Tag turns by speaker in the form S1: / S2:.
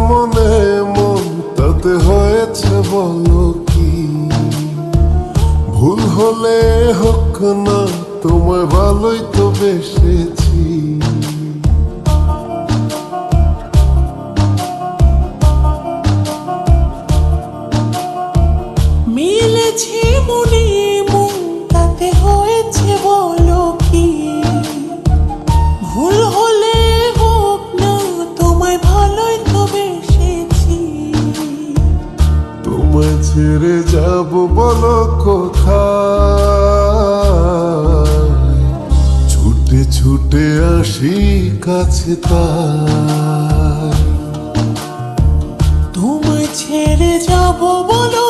S1: মনে মন তাতে হয়েছে বলো কি? ভুল হলে হোক না, তোমায় ভালোই তো বেসেছি।
S2: মিলেছে মনে মন তাতে হয়েছে বলো কি? ভুল হলে হোক না, তোমায় ভালোই তো বেসেছি।
S1: তোমায় ছেড়ে যাব বলো কোথায়? ছুটে ছুটে আসি কাছে তাই।
S2: তোমায় ছেড়ে যাব বলো